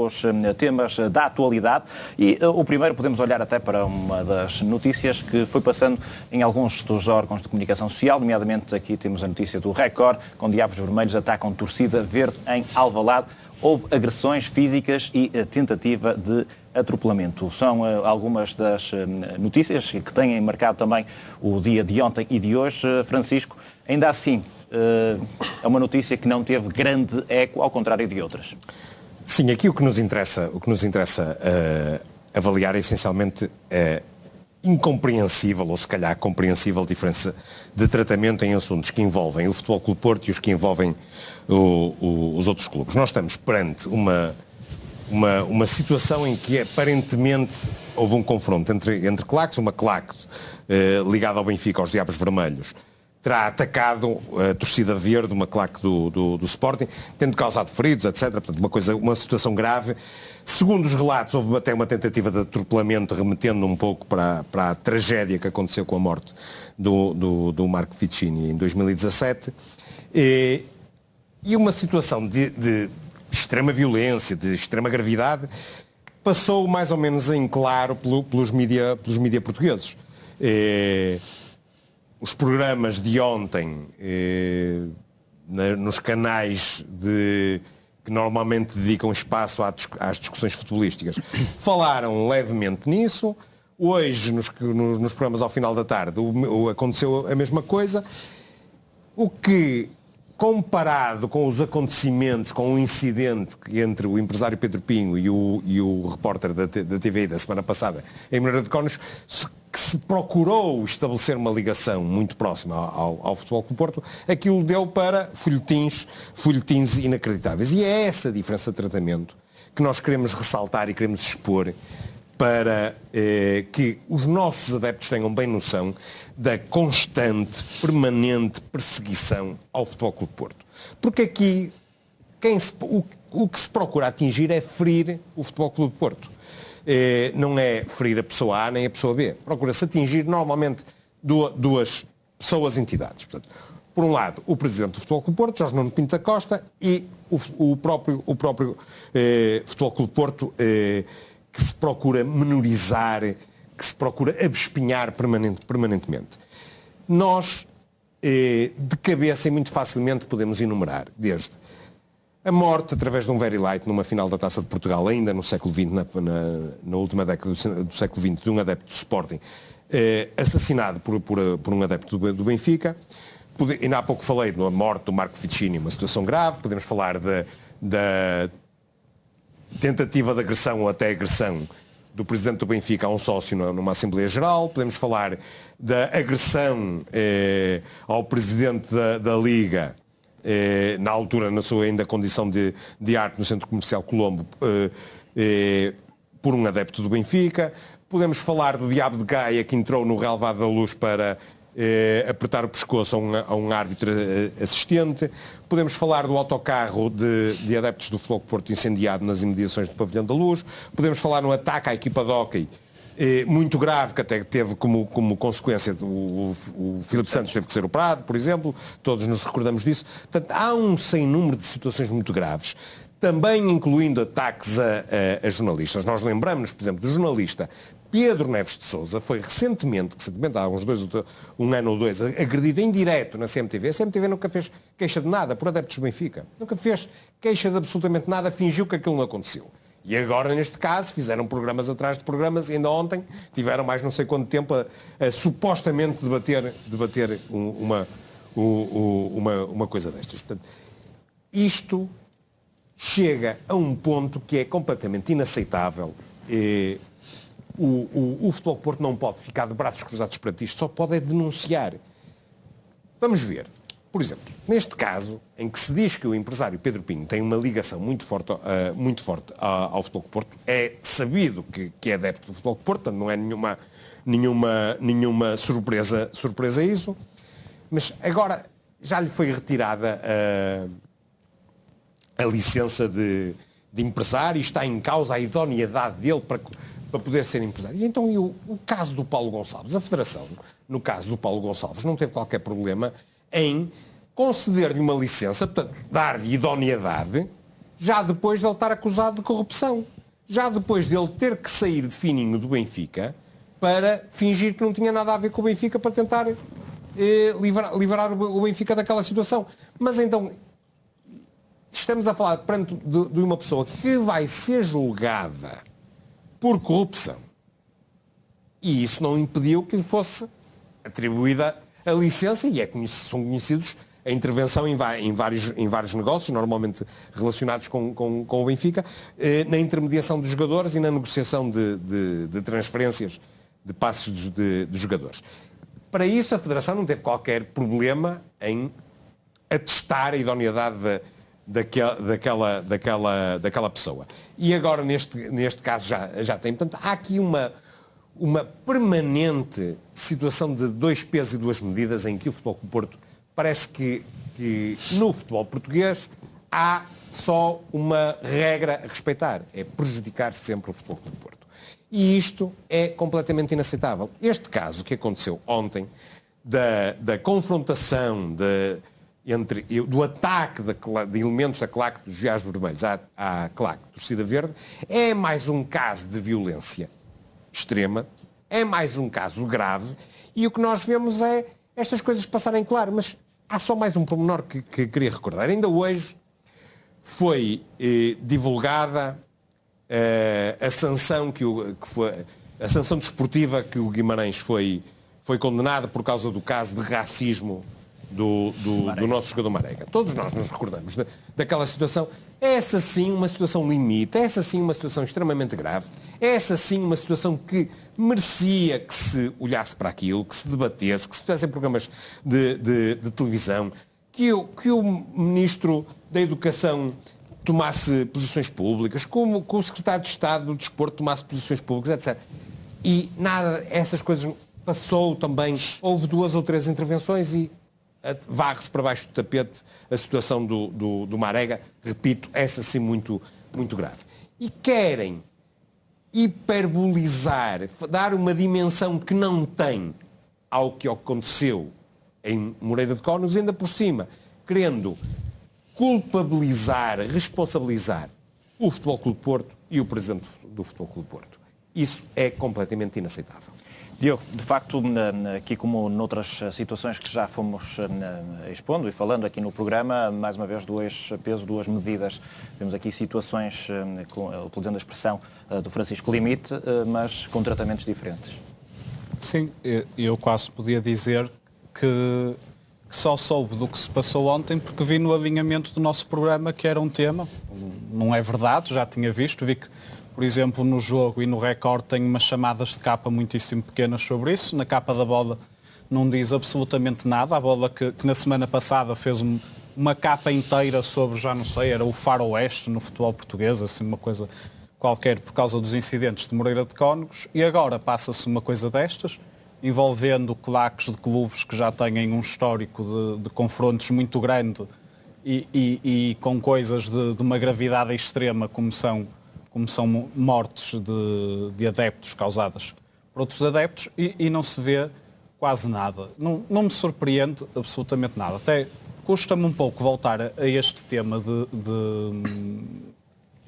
os temas da atualidade e o primeiro podemos olhar até para uma das notícias que foi passando em alguns dos órgãos de comunicação social, nomeadamente aqui temos a notícia do Record, com Diabos Vermelhos atacam torcida verde em Alvalade. Houve agressões físicas e tentativa de atropelamento. São algumas das notícias que têm marcado também o dia de ontem e de hoje. Francisco, ainda assim, é uma notícia que não teve grande eco, ao contrário de outras. Sim, aqui o que nos interessa avaliar é essencialmente incompreensível, ou se calhar compreensível, diferença de tratamento em assuntos que envolvem o Futebol Clube Porto e os que envolvem os outros clubes. Nós estamos perante uma situação em que aparentemente houve um confronto entre claques, uma claque ligada ao Benfica, aos Diabos Vermelhos, terá atacado a torcida verde, uma claque do Sporting, tendo causado feridos, etc. Portanto, uma situação grave. Segundo os relatos, houve até uma tentativa de atropelamento, remetendo um pouco para a tragédia que aconteceu com a morte do Marco Ficini em 2017. E uma situação de extrema violência, de extrema gravidade, passou mais ou menos em claro pelos mídia portugueses. Os programas de ontem, nos canais que normalmente dedicam espaço às discussões futebolísticas, falaram levemente nisso. Hoje, nos programas ao final da tarde, aconteceu a mesma coisa. O que, comparado com os acontecimentos, com o incidente entre o empresário Pedro Pinho e o repórter da TVI da semana passada, em Moreira de Cónegos, que se procurou estabelecer uma ligação muito próxima ao Futebol Clube Porto, aquilo deu para folhetins inacreditáveis. E é essa diferença de tratamento que nós queremos ressaltar e queremos expor para que os nossos adeptos tenham bem noção da constante, permanente perseguição ao Futebol Clube Porto. Porque aqui o que se procura atingir é ferir o Futebol Clube Porto. Não é ferir a pessoa A nem a pessoa B. Procura-se atingir normalmente duas pessoas, entidades. Portanto, por um lado, o Presidente do Futebol Clube Porto, Jorge Nuno Pinto da Costa, e o próprio Futebol Clube Porto, que se procura menorizar, que se procura abespinhar permanentemente. Nós, de cabeça e muito facilmente, podemos enumerar, desde a morte, através de um very light, numa final da Taça de Portugal, ainda no século XX, na última década do século XX, de um adepto do Sporting, assassinado por um adepto do Benfica. Ainda há pouco falei da morte do Marco Ficini, uma situação grave. Podemos falar da tentativa de agressão ou até agressão do Presidente do Benfica a um sócio numa Assembleia Geral. Podemos falar da agressão ao Presidente da Liga, na altura, na sua ainda condição de arte no Centro Comercial Colombo, por um adepto do Benfica. Podemos falar do Diabo de Gaia, que entrou no relevado da Luz para apertar o pescoço a um árbitro assistente. Podemos falar do autocarro de adeptos do Futebol Porto incendiado nas imediações do Pavilhão da Luz. Podemos falar no ataque à equipa de hóquei, muito grave, que até teve como consequência o Filipe Santos teve que ser operado, por exemplo. Todos nos recordamos disso. Portanto, há um sem número de situações muito graves, também incluindo ataques a jornalistas. Nós lembramos-nos, por exemplo, do jornalista Pedro Neves de Sousa, foi recentemente há um ano ou dois, agredido em direto na CMTV. A CMTV nunca fez queixa de nada por adeptos do Benfica. Nunca fez queixa de absolutamente nada, fingiu que aquilo não aconteceu. E agora, neste caso, fizeram programas atrás de programas, e ainda ontem tiveram mais não sei quanto tempo a supostamente debater uma coisa destas. Portanto, isto chega a um ponto que é completamente inaceitável. O Futebol Porto não pode ficar de braços cruzados perante isto, só pode denunciar. Vamos ver. Por exemplo, neste caso, em que se diz que o empresário Pedro Pinho tem uma ligação muito forte ao Futebol Porto, é sabido que é adepto do Futebol Porto, portanto não é nenhuma surpresa isso, mas agora já lhe foi retirada a licença de empresário, está em causa a idoneidade dele para poder ser empresário. E então o caso do Paulo Gonçalves, a Federação, no caso do Paulo Gonçalves, não teve qualquer problema em conceder-lhe uma licença, portanto, dar-lhe idoneidade, já depois de ele estar acusado de corrupção. Já depois dele ter que sair de fininho do Benfica para fingir que não tinha nada a ver com o Benfica para tentar livrar o Benfica daquela situação. Mas então, estamos a falar perante de uma pessoa que vai ser julgada por corrupção. E isso não impediu que lhe fosse atribuída a licença, e são conhecidos a intervenção em vários negócios, normalmente relacionados com o Benfica, na intermediação dos jogadores e na negociação de transferências de passes de jogadores. Para isso, a Federação não teve qualquer problema em atestar a idoneidade daquela pessoa. E agora, neste caso, já tem. Portanto, há aqui uma permanente situação de dois pesos e duas medidas em que o Futebol Clube do Porto parece que no futebol português há só uma regra a respeitar, é prejudicar sempre o Futebol Clube do Porto. E isto é completamente inaceitável. Este caso que aconteceu ontem, da confrontação do ataque de elementos da claque dos Viais Vermelhos à claque Torcida Verde, é mais um caso de violência extrema, é mais um caso grave, e o que nós vemos é estas coisas passarem claro, mas há só mais um pormenor que queria recordar. Ainda hoje foi divulgada a sanção a sanção desportiva que o Guimarães foi condenado por causa do caso de racismo do nosso jogador Marega. Todos nós nos recordamos daquela situação. Essa sim uma situação limite, essa sim uma situação extremamente grave, essa sim uma situação que merecia que se olhasse para aquilo, que se debatesse, que se fizessem programas de televisão, que o Ministro da Educação tomasse posições públicas, como o Secretário de Estado do Desporto tomasse posições públicas, etc. E nada, essas coisas passou também, houve 2 ou 3 intervenções e varre-se para baixo do tapete a situação do Marega, repito, essa sim muito, muito grave. E querem hiperbolizar, dar uma dimensão que não tem ao que aconteceu em Moreira de Cónegos, ainda por cima, querendo culpabilizar, responsabilizar o Futebol Clube do Porto e o Presidente do Futebol Clube do Porto. Isso é completamente inaceitável. Diogo, de facto, aqui como noutras situações que já fomos expondo e falando aqui no programa, mais uma vez, 2 pesos, 2 medidas. Temos aqui situações, utilizando a expressão do Francisco Limite, mas com tratamentos diferentes. Sim, eu quase podia dizer que só soube do que se passou ontem porque vi no alinhamento do nosso programa que era um tema. Não é verdade, já tinha visto, vi que, por exemplo, no jogo e no Record tem umas chamadas de capa muitíssimo pequenas sobre isso. Na capa da bola não diz absolutamente nada. A bola que na semana passada fez uma capa inteira sobre, já não sei, era o faroeste no futebol português, assim uma coisa qualquer por causa dos incidentes de Moreira de Cónegos. E agora passa-se uma coisa destas, envolvendo claques de clubes que já têm um histórico de confrontos muito grande e com coisas de uma gravidade extrema como são mortes de adeptos causadas por outros adeptos e não se vê quase nada. Não me surpreende absolutamente nada. Até custa-me um pouco voltar a este tema de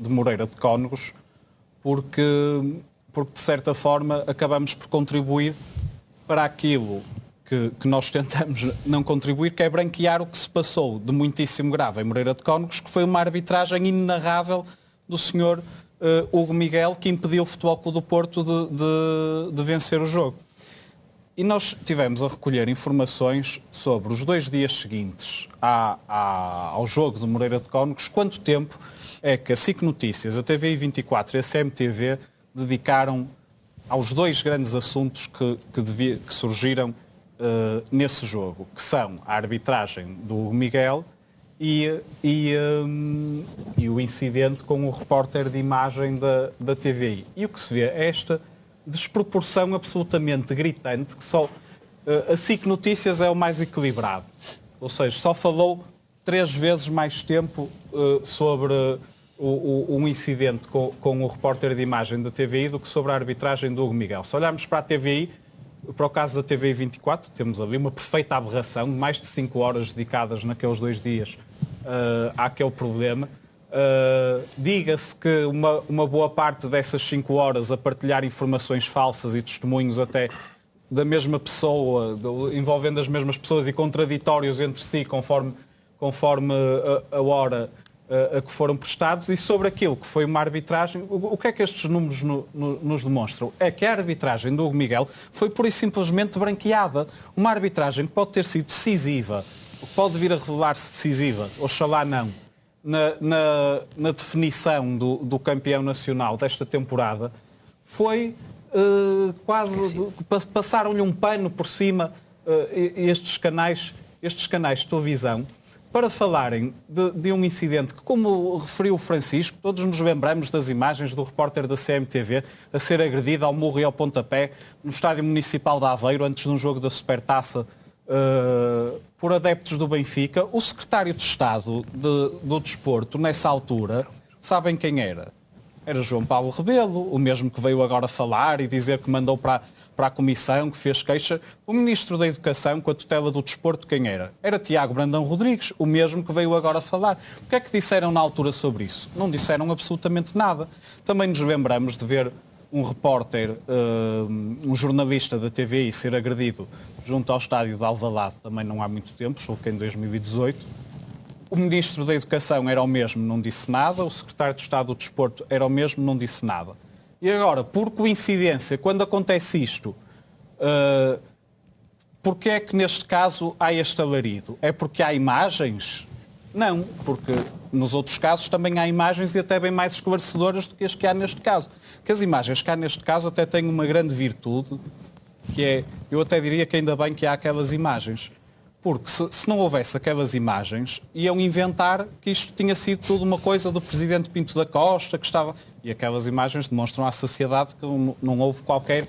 Moreira de Cónegos porque de certa forma acabamos por contribuir para aquilo que nós tentamos não contribuir, que é branquear o que se passou de muitíssimo grave em Moreira de Cónegos, que foi uma arbitragem inenarrável do senhor Hugo Miguel, que impediu o Futebol Clube do Porto de vencer o jogo. E nós tivemos a recolher informações sobre os 2 dias seguintes ao jogo de Moreira de Cónegos, quanto tempo é que a SIC Notícias, a TVI 24 e a CMTV dedicaram aos 2 grandes assuntos que surgiram nesse jogo, que são a arbitragem do Hugo Miguel e o incidente com o repórter de imagem da TVI. E o que se vê é esta desproporção absolutamente gritante, que só a SIC Notícias é o mais equilibrado. Ou seja, só falou 3 vezes mais tempo sobre um incidente com o repórter de imagem da TVI do que sobre a arbitragem do Hugo Miguel. Se olharmos para a TVI, para o caso da TVI 24, temos ali uma perfeita aberração, mais de 5 horas dedicadas naqueles 2 dias àquele problema. Diga-se que uma boa parte dessas 5 horas a partilhar informações falsas e testemunhos até da mesma pessoa, envolvendo as mesmas pessoas e contraditórios entre si conforme a hora a que foram prestados, e sobre aquilo que foi uma arbitragem, o que é que estes números nos demonstram? É que a arbitragem do Hugo Miguel foi pura e simplesmente branqueada. Uma arbitragem que pode ter sido decisiva, pode vir a revelar-se decisiva, oxalá não, na definição do campeão nacional desta temporada, foi quase, passaram-lhe um pano por cima estes canais de televisão, para falarem de um incidente que, como referiu o Francisco, todos nos lembramos das imagens do repórter da CMTV a ser agredido ao murro e ao pontapé no Estádio Municipal de Aveiro, antes de um jogo da Supertaça, por adeptos do Benfica. O secretário de Estado do Desporto, nessa altura, sabem quem era? Era João Paulo Rebelo, o mesmo que veio agora falar e dizer que mandou para a Comissão, que fez queixa. O Ministro da Educação, com a tutela do Desporto, quem era? Era Tiago Brandão Rodrigues, o mesmo que veio agora falar. O que é que disseram na altura sobre isso? Não disseram absolutamente nada. Também nos lembramos de ver um repórter, um jornalista da TVI ser agredido junto ao estádio de Alvalade, também não há muito tempo, julgo que em 2018. O Ministro da Educação era o mesmo, não disse nada. O Secretário de Estado do Desporto era o mesmo, não disse nada. E agora, por coincidência, quando acontece isto, porque é que neste caso há este alarido? É porque há imagens? Não, porque nos outros casos também há imagens e até bem mais esclarecedoras do que as que há neste caso. Que as imagens que há neste caso até têm uma grande virtude, que é, eu até diria que ainda bem que há aquelas imagens. Porque se não houvesse aquelas imagens, iam inventar que isto tinha sido tudo uma coisa do Presidente Pinto da Costa, que estava... E aquelas imagens demonstram à sociedade que não houve qualquer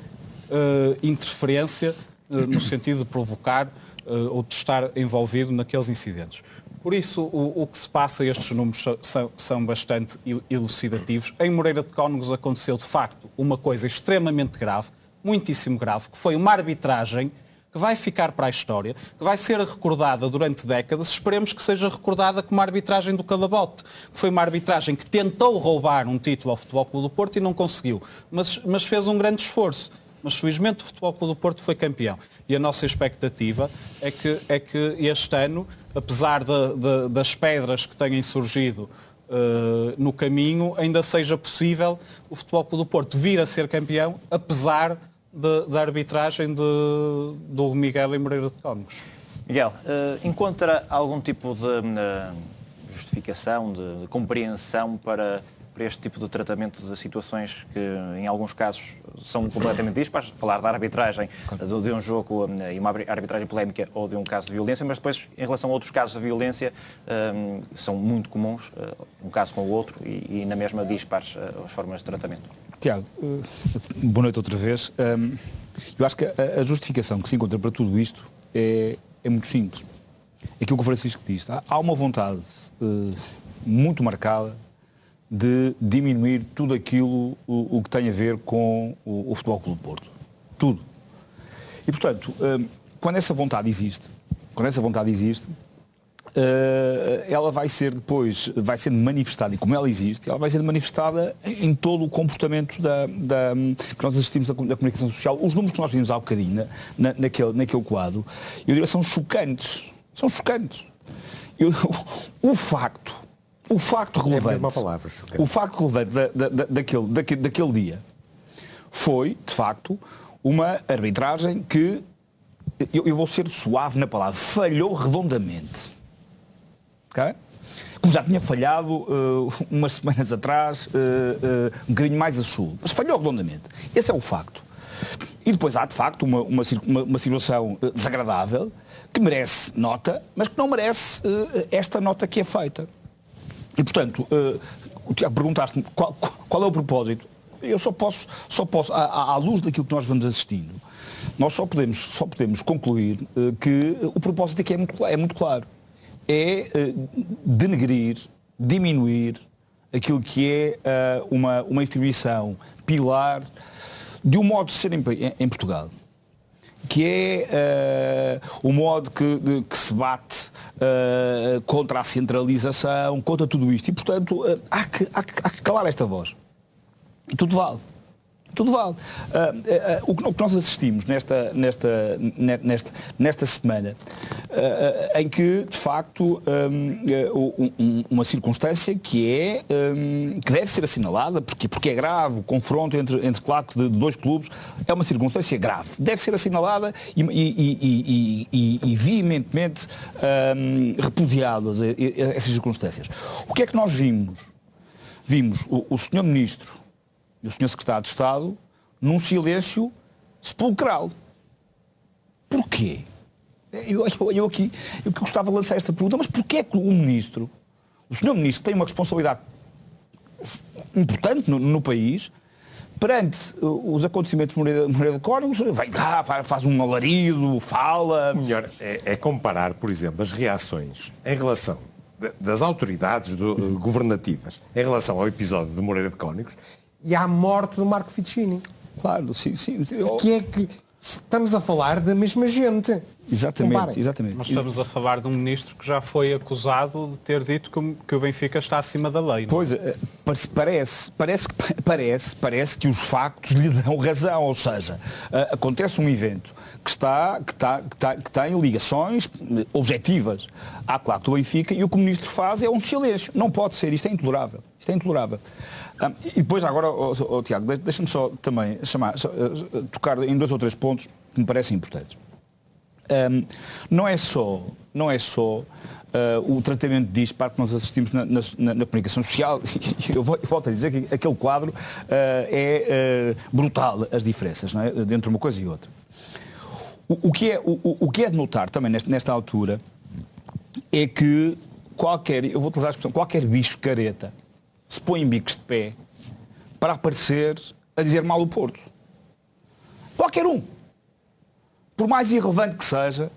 interferência no sentido de provocar ou de estar envolvido naqueles incidentes. Por isso, o que se passa, estes números são bastante elucidativos. Em Moreira de Cónegos aconteceu, de facto, uma coisa extremamente grave, muitíssimo grave, que foi uma arbitragem que vai ficar para a história, que vai ser recordada durante décadas. Esperemos que seja recordada como a arbitragem do Calabote, que foi uma arbitragem que tentou roubar um título ao Futebol Clube do Porto e não conseguiu, mas fez um grande esforço. Mas felizmente o Futebol Clube do Porto foi campeão. E a nossa expectativa é que este ano, apesar das pedras que tenham surgido no caminho, ainda seja possível o Futebol Clube do Porto vir a ser campeão, apesar da arbitragem do Hugo Miguel em Moreira de Cónegos. Miguel, encontra algum tipo de justificação, de compreensão para este tipo de tratamento de situações que, em alguns casos, são completamente dispares? Falar da arbitragem de um jogo e uma arbitragem polémica ou de um caso de violência, mas depois, em relação a outros casos de violência, são muito comuns, um caso com o outro, e na mesma dispares as formas de tratamento. Tiago, boa noite outra vez. Eu acho que a justificação que se encontra para tudo isto é muito simples. Aquilo que o Francisco disse, há uma vontade muito marcada de diminuir tudo aquilo o que tem a ver com o Futebol Clube do Porto. Tudo. E, portanto, quando essa vontade existe, ela vai ser depois, vai sendo manifestada, e como ela existe, ela vai sendo manifestada em todo o comportamento que nós assistimos da comunicação social. Os números que nós vimos há bocadinho naquele quadro, eu diria, são chocantes. São chocantes. O facto relevante, o facto relevante daquele dia foi, de facto, uma arbitragem que, eu vou ser suave na palavra, falhou redondamente. Okay? Como já tinha falhado umas semanas atrás, um bocadinho mais a sul, mas falhou redondamente. Esse é o facto. E depois há, de facto, uma situação desagradável que merece nota, mas que não merece esta nota que é feita. E, portanto, o Tiago perguntaste-me qual é o propósito. Eu só posso à luz daquilo que nós vamos assistindo, nós só podemos concluir que o propósito aqui é muito claro. É denegrir, diminuir aquilo que é uma instituição pilar de um modo de ser em Portugal. que é o modo que se bate contra a centralização, contra tudo isto. E, portanto, há que calar esta voz. E tudo vale. Tudo vale. O que nós assistimos nesta semana, em que, de facto, uma circunstância que deve ser assinalada, porque é grave, o confronto entre claques de dois clubes, é uma circunstância grave. Deve ser assinalada e veementemente repudiadas essas circunstâncias. O que é que nós vimos? Vimos o Sr. Ministro e o Sr. Secretário de Estado num silêncio sepulcral. Porquê? Eu gostava de lançar esta pergunta, mas porquê é que o Sr. Ministro tem uma responsabilidade importante no país, perante os acontecimentos de Moreira de Cónegos, vem cá, faz um alarido, fala... O melhor é comparar, por exemplo, as reações em relação das autoridades governativas em relação ao episódio de Moreira de Cónegos e à morte do Marco Fittini. Claro, sim. Que é que estamos a falar da mesma gente. Exatamente. Nós estamos a falar de um ministro que já foi acusado de ter dito que o Benfica está acima da lei. Não? Pois, parece que os factos lhe dão razão, ou seja, acontece um evento que tem ligações objetivas à claque do Benfica e o que o ministro faz é um silêncio. Não pode ser, isto é intolerável. E depois agora, Tiago, deixa-me só também tocar em 2 ou 3 pontos que me parecem importantes. Não é só o tratamento disto para que nós assistimos na comunicação social. Eu volto a dizer que aquele quadro é brutal, as diferenças, não é? Entre uma coisa e outra. O que é de notar também nesta altura é que eu vou utilizar a expressão, qualquer bicho careta se põe em bicos de pé para aparecer a dizer mal o Porto. Qualquer um. Por mais irrelevante que seja,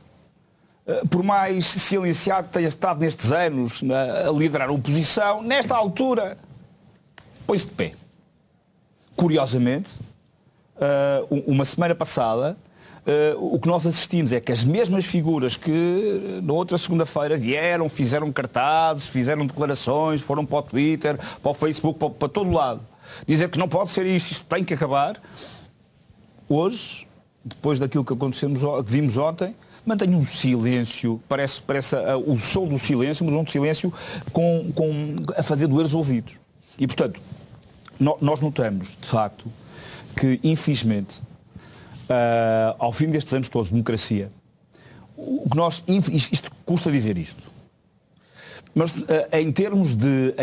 por mais silenciado que tenha estado nestes anos a liderar a oposição, nesta altura põe-se de pé. Curiosamente, uma semana passada, o que nós assistimos é que as mesmas figuras que na outra segunda-feira vieram, fizeram cartazes, fizeram declarações, foram para o Twitter, para o Facebook, para todo lado, dizer que não pode ser isto tem que acabar, hoje, depois daquilo que vimos ontem, mantém um silêncio, parece o som do silêncio, mas um silêncio a fazer doer os ouvidos. E, portanto, nós notamos, de facto, que, infelizmente, ao fim destes anos todos de democracia, isto custa dizer isto, mas em termos de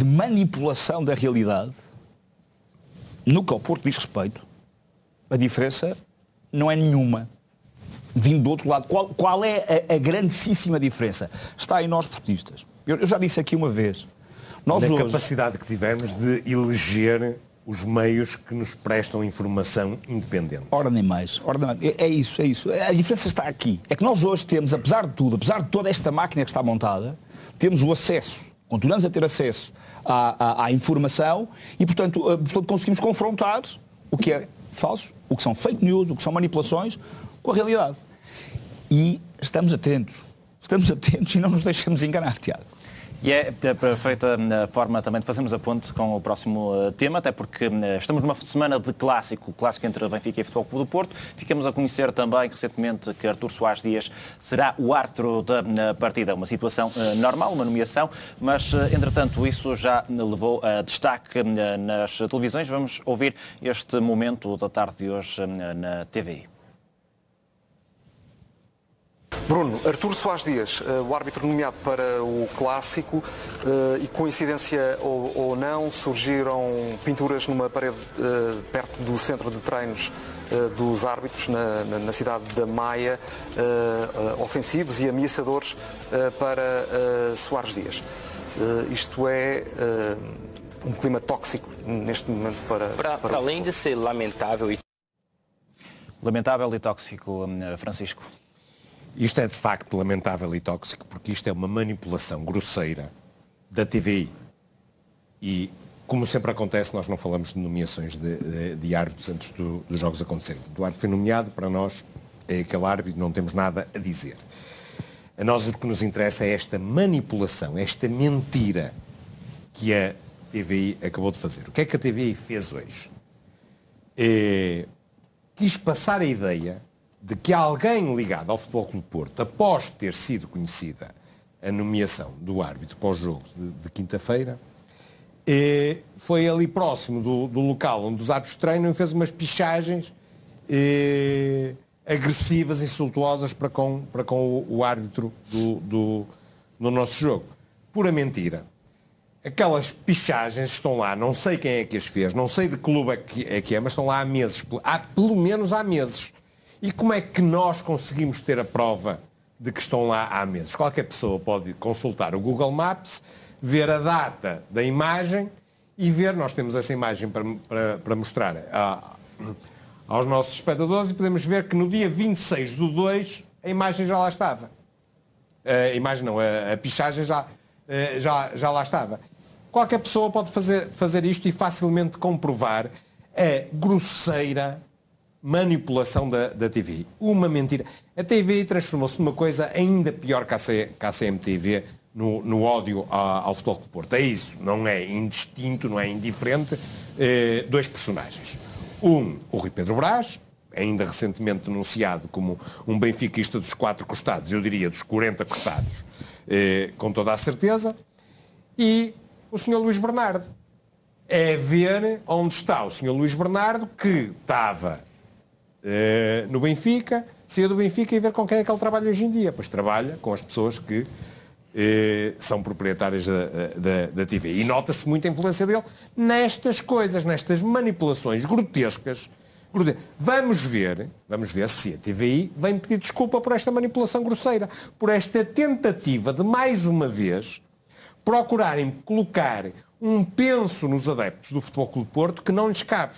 manipulação da realidade, no que ao Porto diz respeito, a diferença não é nenhuma. Vindo do outro lado, qual é a grandíssima diferença? Está em nós portistas. Eu já disse aqui uma vez. Na capacidade que tivemos de eleger os meios que nos prestam informação independente. Ora nem mais. É isso. A diferença está aqui. É que nós hoje temos, apesar de tudo, apesar de toda esta máquina que está montada, temos o acesso, continuamos a ter acesso à informação e, portanto, conseguimos confrontar o que é falso, o que são fake news, o que são manipulações, com a realidade. E estamos atentos e não nos deixamos enganar, Tiago. E é a perfeita forma também de fazermos a ponte com o próximo tema, até porque estamos numa semana de clássico entre Benfica e Futebol Clube do Porto. Ficamos a conhecer também recentemente que Artur Soares Dias será o árbitro da partida. Uma situação normal, uma nomeação, mas entretanto isso já levou a destaque nas televisões. Vamos ouvir este momento da tarde de hoje na TVI. Bruno, Artur Soares Dias, o árbitro nomeado para o Clássico, e coincidência ou não, surgiram pinturas numa parede perto do centro de treinos dos árbitros na cidade da Maia, ofensivos e ameaçadores para Soares Dias. Isto é um clima tóxico neste momento para além de ser lamentável e tóxico, Francisco. Isto é de facto lamentável e tóxico porque isto é uma manipulação grosseira da TVI e Como sempre acontece, nós não falamos de nomeações de árbitros antes dos jogos acontecerem. O árbitro foi nomeado, para nós é aquele árbitro, não temos nada a dizer. A nós o que nos interessa é esta manipulação, esta mentira que a TVI acabou de fazer. O que é que a TVI fez hoje? Quis passar a ideia de que alguém ligado ao Futebol Clube do Porto, após ter sido conhecida a nomeação do árbitro para o jogo de quinta-feira, foi ali próximo do local onde os árbitros treinam e fez umas pichagens agressivas, insultuosas para com o árbitro do nosso jogo. Pura mentira. Aquelas pichagens estão lá, não sei quem é que as fez, não sei de que clube é que é, mas estão lá há meses, pelo menos há meses. E como é que nós conseguimos ter a prova de que estão lá há meses? Qualquer pessoa pode consultar o Google Maps, ver a data da imagem e ver, nós temos essa imagem para mostrar aos nossos espectadores, e podemos ver que no dia 26/2 a imagem já lá estava. A imagem não, a pichagem já lá estava. Qualquer pessoa pode fazer isto e facilmente comprovar a grosseira manipulação da TVI. Uma mentira. A TVI transformou-se numa coisa ainda pior que a CMTV no ódio ao Futebol Clube do Porto. É isso, não é indistinto, não é indiferente. Dois personagens. O Rui Pedro Brás, ainda recentemente denunciado como um benfiquista dos 4 costados, eu diria dos 40 costados, com toda a certeza, e o Sr. Luís Bernardo. É ver onde está o Sr. Luís Bernardo, que estava no Benfica, saiu do Benfica, e ver com quem é que ele trabalha hoje em dia. Pois trabalha com as pessoas que são proprietárias da TV. E nota-se muita influência dele nestas coisas, nestas manipulações grotescas. Vamos ver se a TVI vem pedir desculpa por esta manipulação grosseira, por esta tentativa de, mais uma vez, procurarem colocar um penso nos adeptos do Futebol Clube do Porto que não lhes cabe.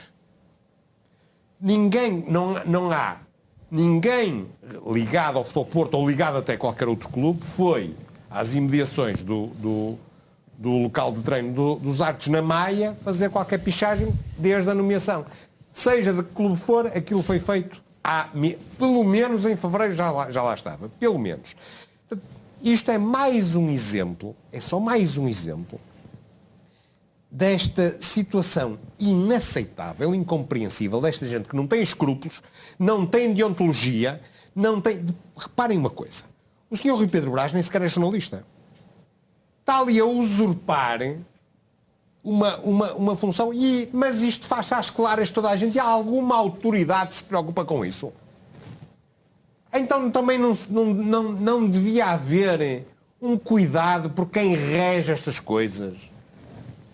Não há ninguém ligado ao Futebol Porto ou ligado até a qualquer outro clube foi às imediações do local de treino dos árbitros na Maia fazer qualquer pichagem desde a nomeação. Seja de que clube for, aquilo foi feito pelo menos em fevereiro já lá estava. Pelo menos. Isto é mais um exemplo, é só mais um exemplo desta situação inaceitável, incompreensível, desta gente que não tem escrúpulos, não tem deontologia, não tem... Reparem uma coisa. O Sr. Rui Pedro Brás nem sequer é jornalista. Está ali a usurpar uma função, mas isto faz às claras toda a gente, e há alguma autoridade que se preocupa com isso. Então também não devia haver um cuidado por quem rege estas coisas,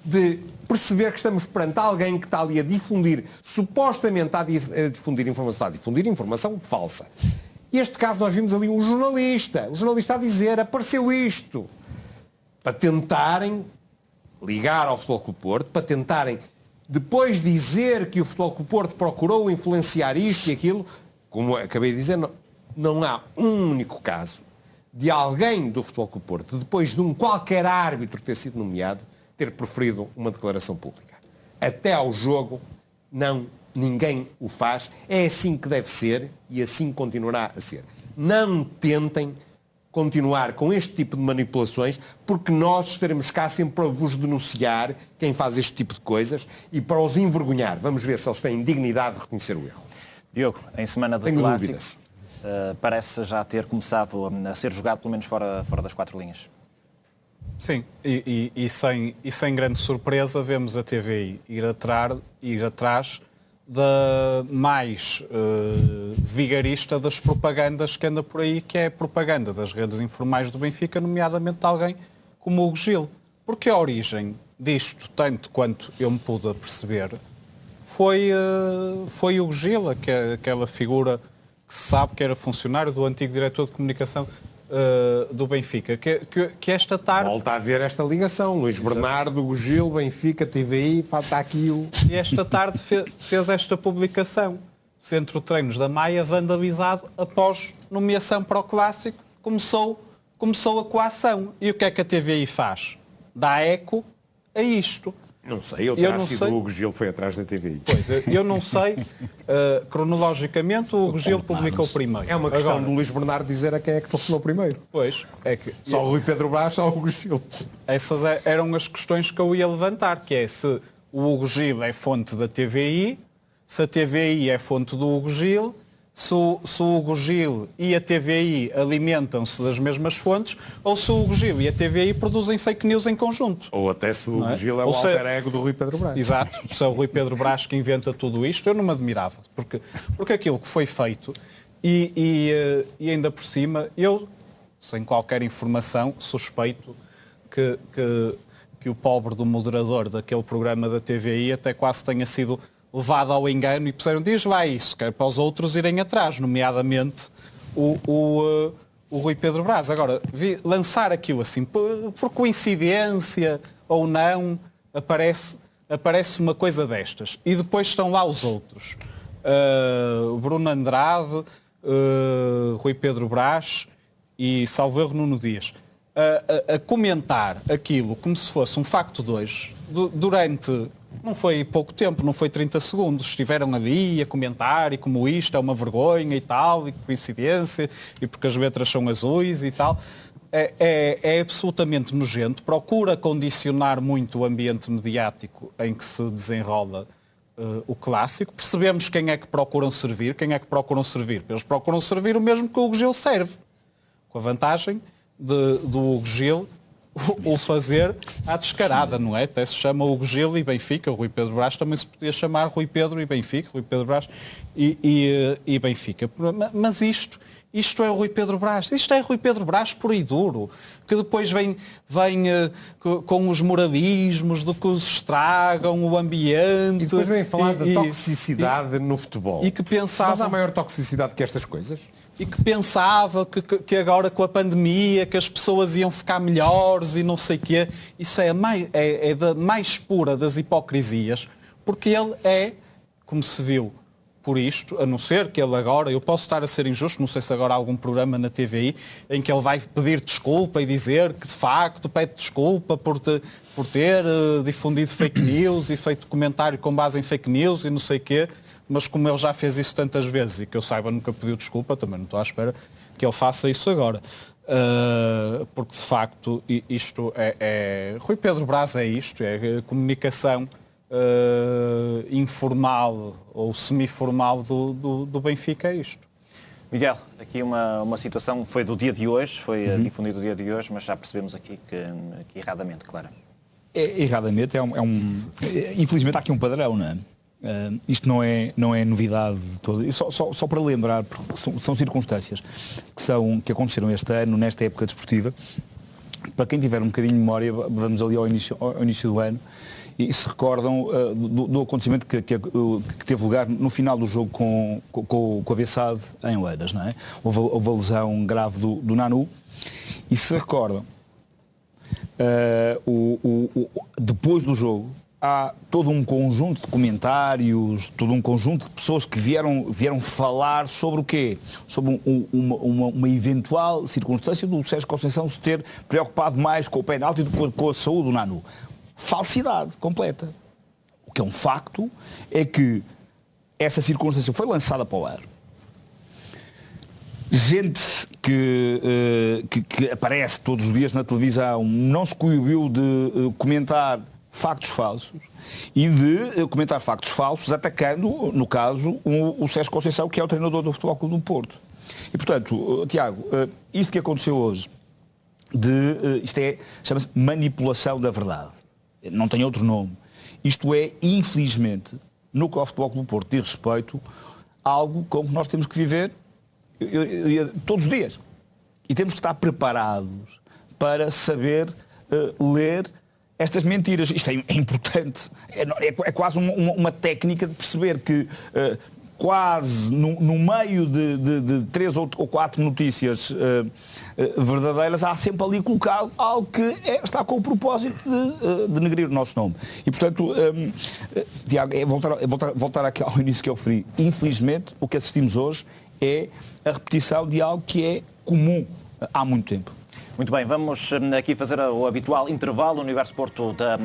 de perceber que estamos perante alguém que está ali a difundir, supostamente a difundir informação falsa. Este caso nós vimos ali o jornalista a dizer, apareceu isto, para tentarem ligar ao Futebol Clube do Porto, para tentarem depois dizer que o Futebol Clube do Porto procurou influenciar isto e aquilo. Como acabei de dizer, não há um único caso de alguém do Futebol Clube do Porto, depois de qualquer árbitro ter sido nomeado, ter proferido uma declaração pública. Até ao jogo, ninguém o faz. É assim que deve ser e assim continuará a ser. Não tentem continuar com este tipo de manipulações, porque nós estaremos cá sempre para vos denunciar quem faz este tipo de coisas e para os envergonhar. Vamos ver se eles têm dignidade de reconhecer o erro. Diogo, em semana de clássicos, parece já ter começado a ser jogado pelo menos fora das 4 linhas. Sim, e sem grande surpresa vemos a TVI ir atrás da mais vigarista das propagandas que anda por aí, que é a propaganda das redes informais do Benfica, nomeadamente de alguém como o Hugo Gil. Porque a origem disto, tanto quanto eu me pude perceber, foi o Hugo Gil, aquela figura que se sabe que era funcionário do antigo diretor de comunicação do Benfica, que esta tarde... Volta a haver esta ligação, Luís Bernardo, Hugo Gil, Benfica, TVI, falta aqui o... E esta tarde fez esta publicação. Centro de Treinos da Maia vandalizado após nomeação para o Clássico. Começou a coação. E o que é que a TVI faz? Dá eco a isto. Não sei, ele terá sido o Hugo Gil foi atrás da TVI. Pois, eu não sei, cronologicamente o Hugo Gil publicou primeiro. É uma questão do Luís Bernardo dizer a quem é que telefonou primeiro. Pois, é que... Só o Rui Pedro Brás, só o Hugo Gil. Essas eram as questões que eu ia levantar, que é se o Hugo Gil é fonte da TVI, se a TVI é fonte do Hugo Gil, se o Hugo Gil e a TVI alimentam-se das mesmas fontes, ou se o Hugo Gil e a TVI produzem fake news em conjunto. Ou até se o Hugo Gil é o alter ego do Rui Pedro Brás. Exato, se é o Rui Pedro Brás que inventa tudo isto, eu não me admirava. Porque aquilo que foi feito, e ainda por cima, eu, sem qualquer informação, suspeito que o pobre do moderador daquele programa da TVI até quase tenha sido levado ao engano e puseram, diz lá isso, que é para os outros irem atrás, nomeadamente o Rui Pedro Brás. Agora, lançar aquilo assim, por coincidência ou não, aparece uma coisa destas. E depois estão lá os outros. Bruno Andrade, Rui Pedro Brás e, salvo erro, Nuno Dias. A comentar aquilo como se fosse um facto de hoje, durante... Não foi pouco tempo, não foi 30 segundos. Estiveram ali a comentar e como isto é uma vergonha e tal, e que coincidência, e porque as letras são azuis e tal. É absolutamente nojento. Procura condicionar muito o ambiente mediático em que se desenrola o clássico. Percebemos quem é que procuram servir. Eles procuram servir o mesmo que o Hugo Gil serve. Com a vantagem do Hugo Gil o fazer à descarada, não é? Até se chama Hugo Gil e Benfica, o Rui Pedro Brás também se podia chamar Rui Pedro e Benfica, Rui Pedro Brás e Benfica. Mas isto é o Rui Pedro Brás, isto é Rui Pedro Brás puro e duro, que depois vem com os moralismos do que os estragam, o ambiente. E depois vem falar da toxicidade no futebol. E que pensava... Mas há maior toxicidade que estas coisas? E que pensava que agora com a pandemia que as pessoas iam ficar melhores e não sei o quê. Isso é da mais pura das hipocrisias, porque ele é, como se viu por isto, a não ser que ele agora, eu posso estar a ser injusto, não sei se agora há algum programa na TVI em que ele vai pedir desculpa e dizer que de facto pede desculpa por ter difundido fake news e feito comentário com base em fake news e não sei o quê. Mas como ele já fez isso tantas vezes e que eu saiba nunca pediu desculpa, também não estou à espera que ele faça isso agora. Porque de facto isto Rui Pedro Brás é isto, é comunicação informal ou semiformal do Benfica, é isto. Miguel, aqui uma situação, foi do dia de hoje, foi difundido o dia de hoje, mas já percebemos aqui que erradamente, claro. Erradamente, infelizmente há aqui um padrão, não é? Isto não é novidade toda. Só para lembrar, porque são circunstâncias que aconteceram este ano, nesta época desportiva. Para quem tiver um bocadinho de memória, vamos ali ao início do ano, e se recordam do acontecimento que teve lugar no final do jogo com a Bessade em Oeiras, não é? Houve a lesão grave do Nanu, e se recordam, depois do jogo, há todo um conjunto de comentários, todo um conjunto de pessoas que vieram falar sobre o quê? Sobre uma eventual circunstância do Sérgio Conceição se ter preocupado mais com o penalti do que com a saúde do Nanu. Falsidade completa. O que é um facto é que essa circunstância foi lançada para o ar. Gente que aparece todos os dias na televisão não se coibiu de comentar factos falsos e de comentar factos falsos atacando, no caso, o Sérgio Conceição, que é o treinador do Futebol Clube do Porto. E, portanto, Tiago, isto que aconteceu hoje, chama-se manipulação da verdade. Não tem outro nome. Isto é, infelizmente, no que ao Futebol Clube do Porto diz respeito, algo com que nós temos que viver todos os dias. E temos que estar preparados para saber ler estas mentiras. Isto é importante. É quase uma técnica de perceber que quase no meio de 3 ou 4 notícias verdadeiras há sempre ali colocado algo que está com o propósito de denegrir o nosso nome. E, portanto, Tiago, voltar aqui ao início que eu referi. Infelizmente, o que assistimos hoje é a repetição de algo que é comum há muito tempo. Muito bem, vamos aqui fazer o habitual intervalo no Universo Porto da